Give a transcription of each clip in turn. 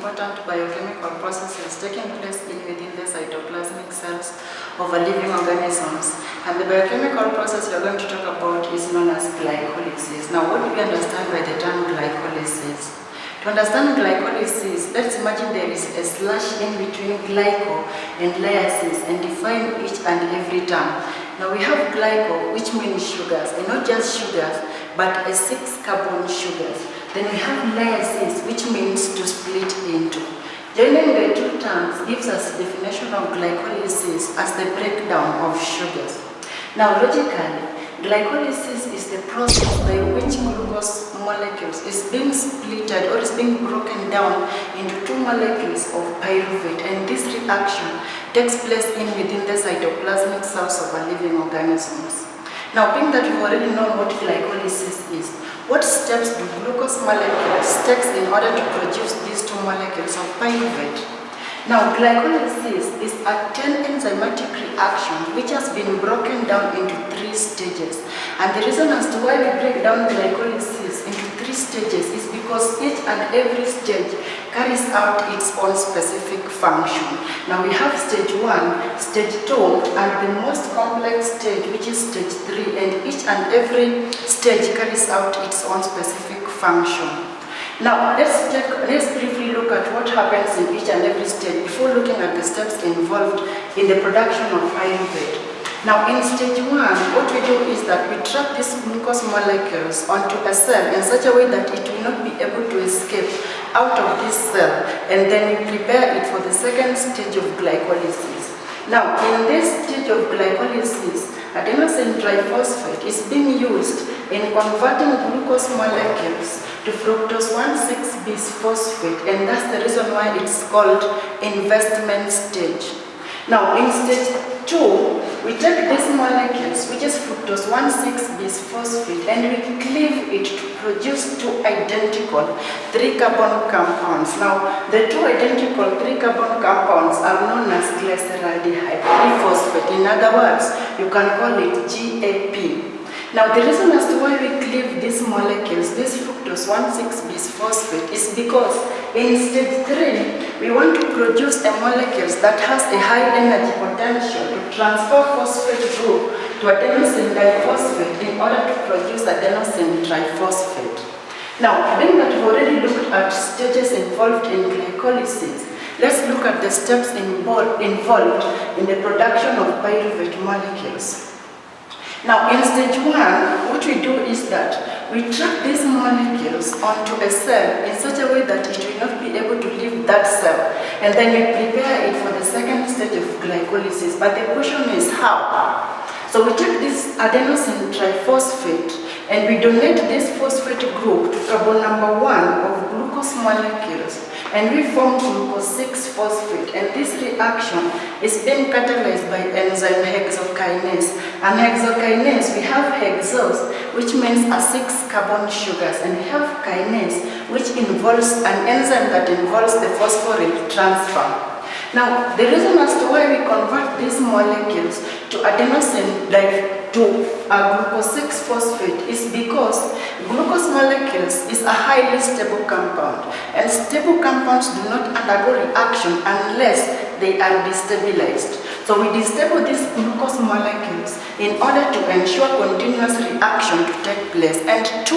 important biochemical processes taking place within the cytoplasmic cells of living organisms. And the biochemical process we are going to talk about is known as glycolysis. Now, what do we understand by the term glycolysis? To understand glycolysis, let's imagine there is a slash in between glyco and lysis and define each and every term. Now we have glyco, which means sugars, and not just sugars, but a 6-carbon sugars. Then we have lysis, which means to split into. Joining the two terms gives us the definition of glycolysis as the breakdown of sugars. Now logically, glycolysis is the process by which glucose molecules is being splitted or is being broken down into two molecules of pyruvate, and this reaction takes place within the cytoplasmic cells of living organisms. Now, being that we've already known what glycolysis is, what steps do glucose molecules take in order to produce these two molecules of pyruvate? Now, glycolysis is a 10 enzymatic reaction which has been broken down into 3 stages. And the reason as to why we break down glycolysis into 3 stages is because each and every stage carries out its own specific function. Now, we have stage 1, stage 2, and the most complex stage, which is stage 3, and each and every stage carries out its own specific function. Now, let's briefly look at what happens in each and every stage before looking at the steps involved in the production of pyruvate. Now, in stage 1, what we do is that we trap these glucose molecules onto a cell in such a way that it will not be able to escape out of this cell, and then we prepare it for the second stage of glycolysis. Now, in this stage of glycolysis, adenosine triphosphate is being used in converting glucose molecules to fructose 1,6-bisphosphate, and that's the reason why it's called investment stage. Now, in stage 2, we take these molecules, which is fructose 1,6-bisphosphate, and we cleave it to produce 2 identical 3-carbon compounds. Now, the 2 identical 3-carbon compounds are known as glyceraldehyde triphosphate. In other words, you can call it GAP. Now, the reason as to why we cleave these molecules, this fructose 1,6-bisphosphate, is because in stage 3, we want to produce a molecule that has a high energy potential to transfer phosphate group to adenosine diphosphate in order to produce adenosine triphosphate. Now, being that we've already looked at stages involved in glycolysis, let's look at the steps involved in the production of pyruvate molecules. Now, in stage 1, what we do is that we trap these molecules onto a cell in such a way that it will not be able to leave that cell, and then we prepare it for the second stage of glycolysis. But the question is how? So we take this adenosine triphosphate and we donate this phosphate group to carbon number 1 of glucose molecules, and we form glucose 6-phosphate, and this reaction is being catalyzed by enzyme hexokinase. And hexokinase, we have hexose, which means a 6-carbon sugars, and we have kinase, which involves an enzyme that involves the phosphorate transfer. Now, the reason as to why we convert these molecules to adenosine to glucose 6-phosphate is because glucose molecules is a highly stable compound, and stable compounds do not undergo reaction unless they are destabilized. So we destabilize these glucose molecules in order to ensure continuous reaction to take place. And 2,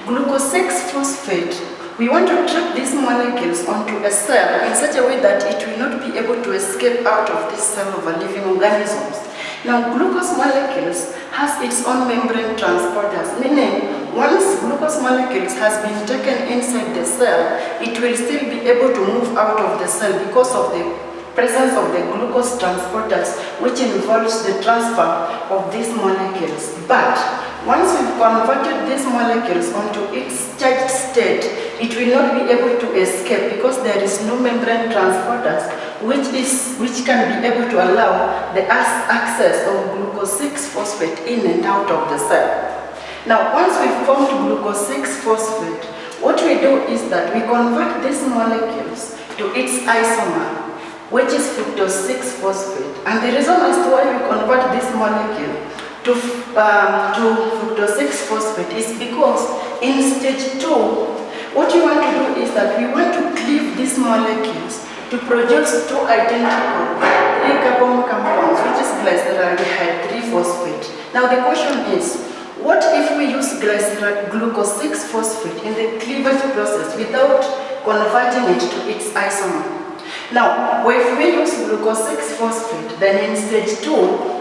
glucose 6-phosphate, we want to trap these molecules onto a cell in such a way that it will not be able to escape out of this cell of living organisms. Now, glucose molecules has its own membrane transporters, meaning once glucose molecules has been taken inside the cell, it will still be able to move out of the cell because of the presence of the glucose transporters, which involves the transfer of these molecules. But once we've converted these molecules onto its charged state, it will not be able to escape because there is no membrane transporters which can be able to allow the access of glucose 6-phosphate in and out of the cell. Now, once we've formed glucose 6-phosphate, what we do is that we convert these molecules to its isomer, which is fructose 6-phosphate. And the reason as to why we convert this molecule to fructose 6-phosphate is because in stage 2, what you want to do is that we want to cleave these molecules to produce two identical 3-carbon compounds, which is glyceraldehyde 3-phosphate. Now the question is, what if we use glucose 6-phosphate in the cleavage process without converting it to its isomer? Now, if we use glucose 6-phosphate, then in stage 2,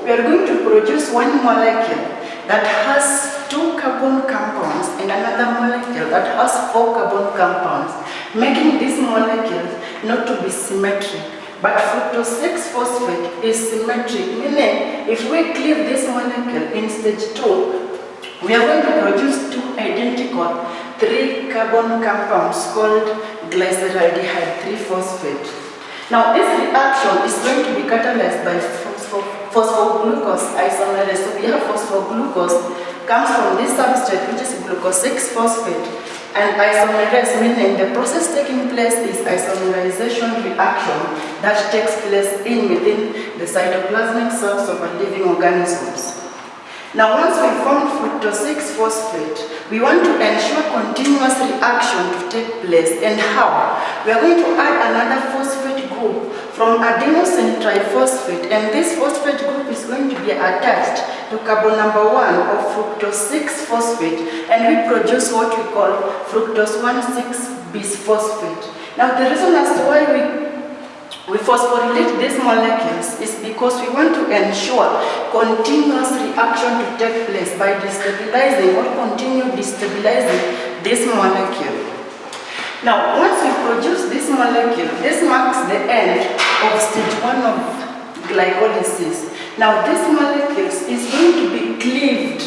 we are going to produce one molecule that has 2 carbon compounds and another molecule that has 4 carbon compounds, making these molecules not to be symmetric. But fructose 6-phosphate is symmetric, meaning if we cleave this molecule in stage 2, we are going to produce 2 identical 3-carbon compounds called glyceraldehyde 3-phosphate. Now this reaction is going to be catalyzed by phosphoglucose isomerase. So we have phosphoglucose comes from this substrate, which is glucose 6-phosphate, and isomerase, meaning the process taking place is isomerization reaction that takes place within the cytoplasmic cells of living organisms. Now once we form fructose 6-phosphate, we want to ensure continuous reaction to take place. And how? We are going to add another phosphate group from adenosine triphosphate, and this phosphate group is going to be attached to carbon number 1 of fructose 6-phosphate, and we produce what we call fructose 1,6-bisphosphate. Now the reason as to why we phosphorylate these molecules is because we want to ensure continuous reaction to take place by destabilizing or continue destabilizing this molecule. Now, once we produce this molecule, this marks the end of stage 1 of glycolysis. Now, this molecule is going to be cleaved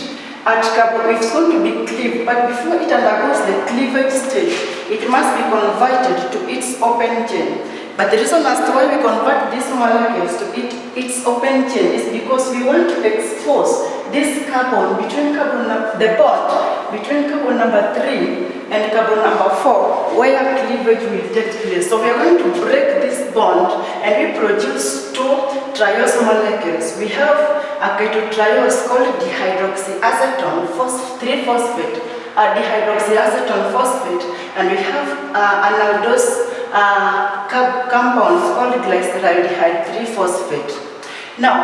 at carbon. It's going to be cleaved, but before it undergoes the cleavage stage, it must be converted to its open chain. But the reason as to why we convert these molecules to its open chain is because we want to expose this carbon between the bond between carbon number 3 and carbon number 4, where cleavage will take place. So we are going to break this bond and we produce 2 triose molecules. We have a ketotriose called dihydroxyacetone 3-phosphate, dihydroxyacetone phosphate, and we have an aldose compounds called glyceraldehyde 3-phosphate. Now,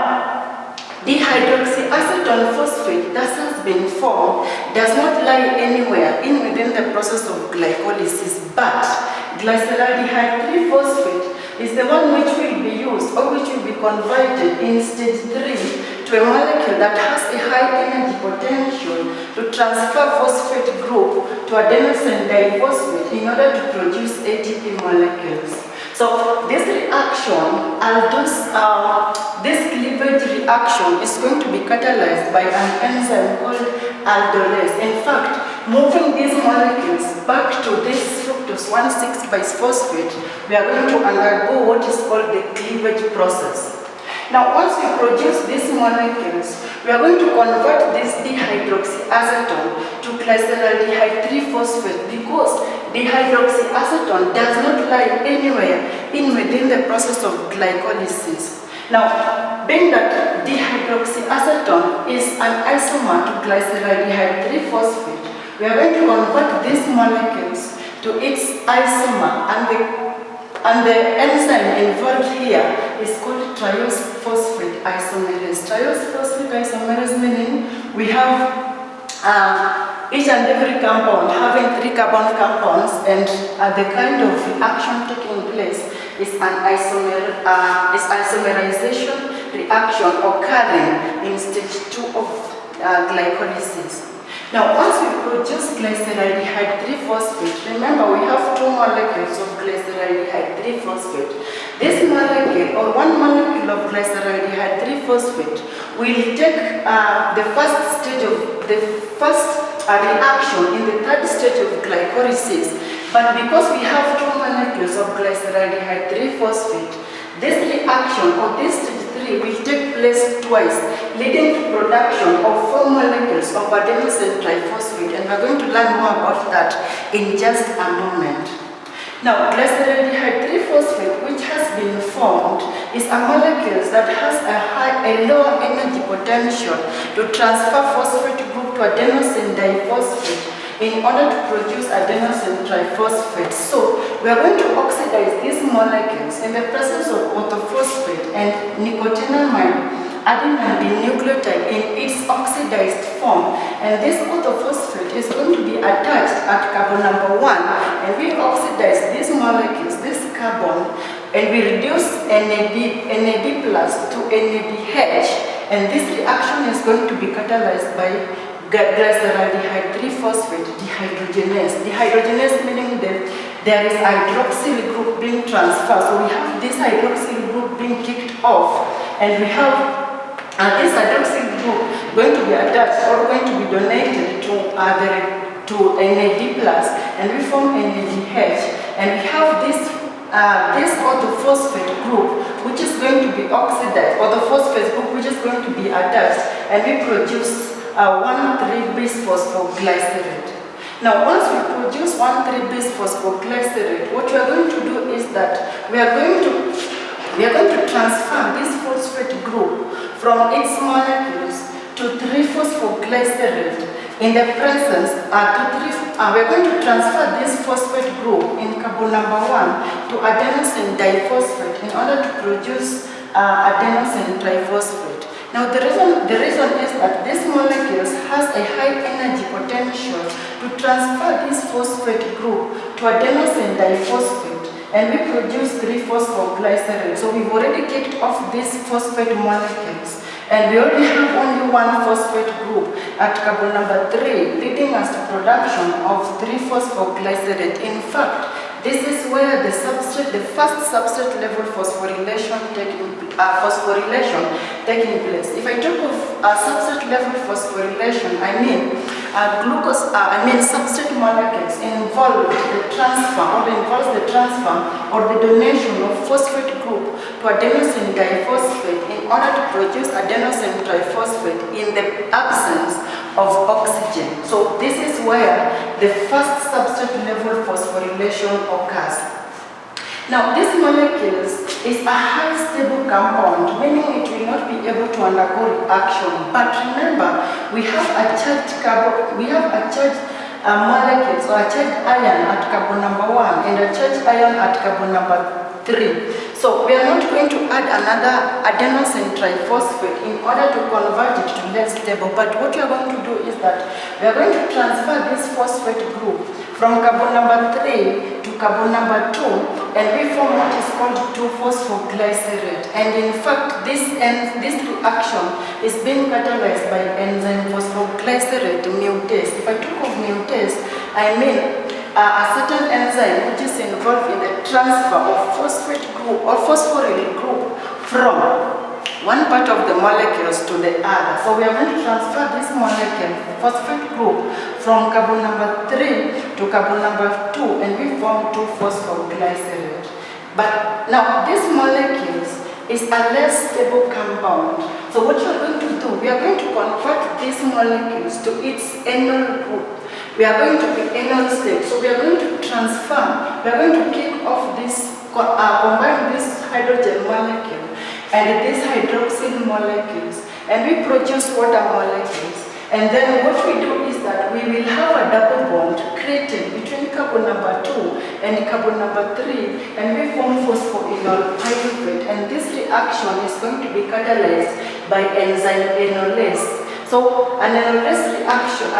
dihydroxyacetone phosphate that has been formed does not lie anywhere within the process of glycolysis, but glyceraldehyde 3-phosphate is the one which will be used or which will be converted in stage 3 to a molecule that has a high energy potential to transfer phosphate group to adenosine diphosphate in order to produce ATP molecules. So this reaction, this cleavage reaction is going to be catalyzed by an enzyme called aldolase. In fact, moving these molecules back to this fructose 1,6-bisphosphate, we are going to undergo what is called the cleavage process. Now, once we produce these molecules, we are going to convert this dihydroxyacetone to glyceraldehyde 3-phosphate because dihydroxyacetone does not lie anywhere within the process of glycolysis. Now, being that dihydroxyacetone is an isomer to glyceraldehyde 3-phosphate, we are going to convert these molecules to its isomer, and the enzyme involved here is called triose phosphate isomerase. Triose phosphate isomerase meaning we have each and every compound having 3 carbon compounds, and the kind of reaction taking place is an isomerization reaction occurring in stage 2 of glycolysis. Now, once we produce glyceraldehyde 3-phosphate, remember we have 2 molecules of glyceraldehyde 3-phosphate. This molecule, or one molecule of glyceraldehyde 3-phosphate, will take the first reaction in the 3rd stage of glycolysis. But because we have 2 molecules of glyceraldehyde 3-phosphate, this reaction, or this stage 3, will take place twice, leading to production of 4 molecules of adenosine triphosphate, and we are going to learn more about that in just a moment. Now, glyceraldehyde 3-phosphate, which has been formed, is a molecule that has a lower energy potential to transfer phosphate group to adenosine diphosphate, in order to produce adenosine triphosphate. So we are going to oxidize these molecules in the presence of orthophosphate and nicotinamide adenine dinucleotide in its oxidized form, and this orthophosphate is going to be attached at carbon number 1, and we oxidize these molecules, this carbon, and we reduce NAD plus to NADH, and this reaction is going to be catalyzed by glyceraldehyde 3-phosphate dehydrogenase. Dehydrogenase meaning that there is hydroxyl group being transferred. So we have this hydroxyl group being kicked off, and we have this hydroxyl group going to be attached or going to be donated to NAD plus, and we form NADH, and we have this orthophosphate group which is going to be oxidized, orthophosphate group which is going to be attached, and we produce 1,3-bisphosphoglycerate. Now, once we produce 1,3-bisphosphoglycerate, what we are going to do is that we are going to transfer this phosphate group from its molecules to 3-phosphoglycerate in the presence we're going to transfer this phosphate group in carbon number 1 to adenosine diphosphate in order to produce adenosine triphosphate. Now the reason is that this molecule has a high energy potential to transfer this phosphate group to adenosine diphosphate, and we produce 3-phosphoglycerate. So we've already kicked off these phosphate molecules, and we already have only one phosphate group at carbon number 3, leading us to production of 3-phosphoglycerate. In fact, this is where the first substrate level phosphorylation taking place. If I talk of substrate level phosphorylation, I mean substrate molecules involves the transfer or the donation of phosphate group to adenosine diphosphate in order to produce adenosine triphosphate in the absence of oxygen. So this is where the first substrate level phosphorylation occurs. Now this molecule is a high stable compound, meaning it will not be able to undergo reaction. But remember, we have a charged molecules or a charged ion at carbon number 1 and a charged ion at carbon number 3. So we are not going to add another adenosine triphosphate in order to convert it to less stable. But what we are going to do is that we are going to transfer this phosphate group from carbon number 3 to carbon number 2, and we form what is called 2-phosphoglycerate. And in fact, this reaction is being catalyzed by enzyme phosphoglycerate mutase. If I talk of mutase, I mean a certain enzyme which is involved in the transfer of phosphate group or phosphoryl group from one part of the molecules to the other. So we are going to transfer this molecule, phosphate group, from carbon number 3 to carbon number 2, and we form 2-phosphoglycerate. But now this molecules is a less stable compound. So what we are going to do, we are going to convert these molecules to its enol group. We are going to be enol state. So we are going to transfer, we are going to kick off this, combine this hydrogen molecule and these hydroxyl molecules, and we produce water molecules. And then what we do is that we will have a double bond created between carbon number 2 and carbon number 3, and we form phosphoenol pyruvate, and this reaction is going to be catalyzed by enzyme enolase. So an enolase reaction, is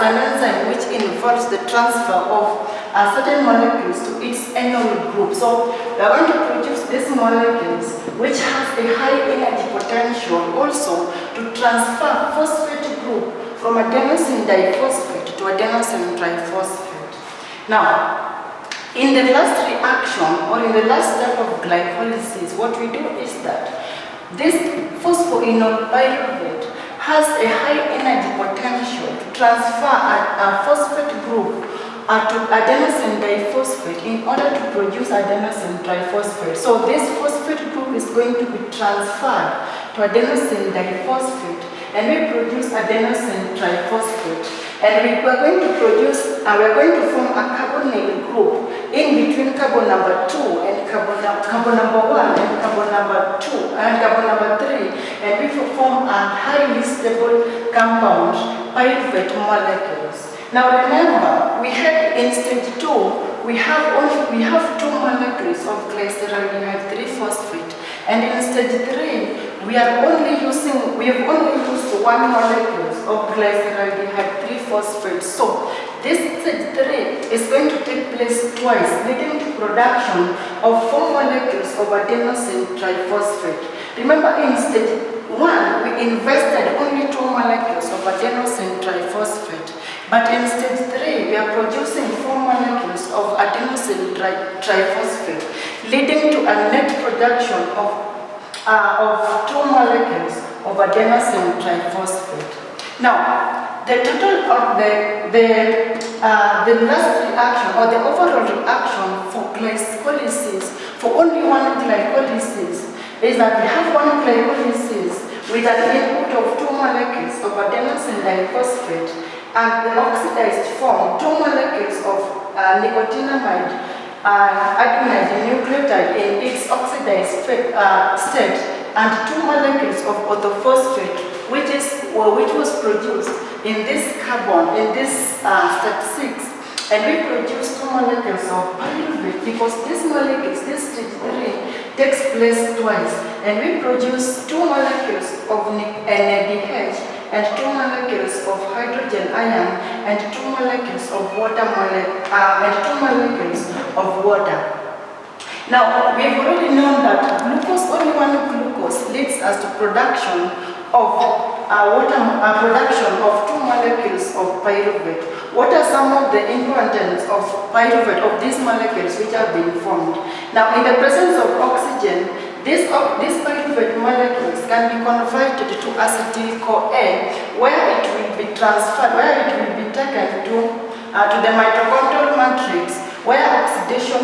an enzyme which involves the transfer of certain molecules to its enol group. So we are going to produce these molecules which has a high energy potential also to transfer phosphate group from adenosine diphosphate to adenosine triphosphate. Now, in the last reaction or in the last step of glycolysis, what we do is that this phosphoenol pyruvate has a high energy potential to transfer a phosphate group to adenosine diphosphate in order to produce adenosine triphosphate. So this phosphate group is going to be transferred to adenosine diphosphate, and we produce adenosine triphosphate. And we are going to produce, we are going to form a carbonyl group in between carbon number 2 and carbon number 1 and carbon number 2 and carbon number 3, and we form a highly stable compound, pyruvate molecules. Now remember, we had in stage 2, we have 2 molecules of glyceraldehyde 3-phosphate, and in stage 3, we have only used 1 molecule of glyceraldehyde 3-phosphate. So this stage 3 is going to take place twice, leading to production of 4 molecules of adenosine triphosphate. Remember, in stage 1, we invested only 2 molecules of adenosine triphosphate. But in stage 3, we are producing 4 molecules of adenosine triphosphate, leading to a net production of 2 molecules of adenosine triphosphate. Now, the total of the last reaction or the overall reaction for glycolysis, for only one glycolysis, is that we have 1 glycolysis with an input of 2 molecules of adenosine diphosphate, and the oxidized form 2 molecules of nicotinamide adenine nucleotide in its oxidized state, and 2 molecules of orthophosphate, which was produced in this carbon, in this step 6. And we produce 2 molecules of pyruvate because this stage 3 takes place twice. And we produce 2 molecules of NADH and 2 molecules of hydrogen ion and 2 molecules of water Now, we've already known that only 1 glucose leads us to production of 2 molecules of pyruvate. What are some of the importance of pyruvate, of these molecules which have been formed? Now, in the presence of oxygen, these pyruvate molecules can be converted to acetyl-CoA, where it will be transferred, where it will be taken to the mitochondrial matrix, where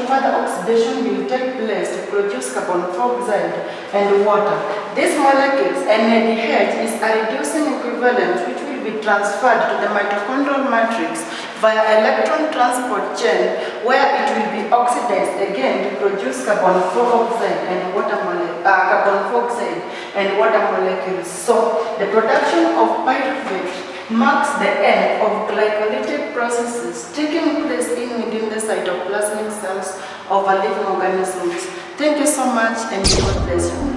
further oxidation will take place to produce carbon dioxide and water. These molecules, NADH, is a reducing equivalent which will be transferred to the mitochondrial matrix via electron transport chain, where it will be oxidized again to produce carbon dioxide and water molecules. So the production of pyruvate marks the end of glycolytic processes taking place within the cytoplasmic cells of living organisms. Thank you so much, and God bless you.